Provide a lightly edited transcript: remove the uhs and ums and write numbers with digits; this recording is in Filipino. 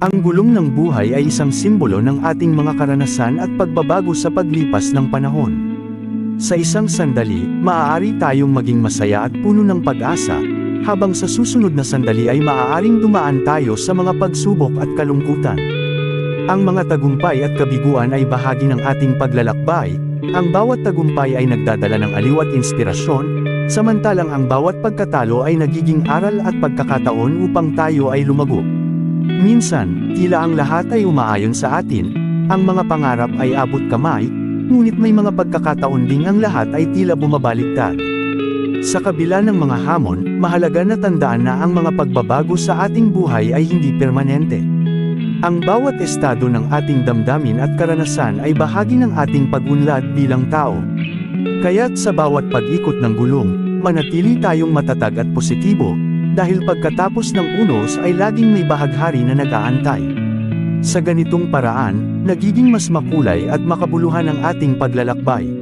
Ang gulong ng buhay ay isang simbolo ng ating mga karanasan at pagbabago sa paglipas ng panahon. Sa isang sandali, maaari tayong maging masaya at puno ng pag-asa, habang sa susunod na sandali ay maaaring dumaan tayo sa mga pagsubok at kalungkutan. Ang mga tagumpay at kabiguan ay bahagi ng ating paglalakbay, ang bawat tagumpay ay nagdadala ng aliw at inspirasyon, samantalang ang bawat pagkatalo ay nagiging aral at pagkakataon upang tayo ay lumago. Minsan, tila ang lahat ay umaayon sa atin, ang mga pangarap ay abot kamay, ngunit may mga pagkakataon ding ang lahat ay tila bumabaliktad. Sa kabila ng mga hamon, mahalaga na tandaan na ang mga pagbabago sa ating buhay ay hindi permanente. Ang bawat estado ng ating damdamin at karanasan ay bahagi ng ating pag-unlad bilang tao. Kaya't sa bawat pag-ikot ng gulong, manatili tayong matatag at positibo, dahil pagkatapos ng unos ay laging may bahaghari na nag-aantay. Sa ganitong paraan, nagiging mas makulay at makabuluhan ang ating paglalakbay.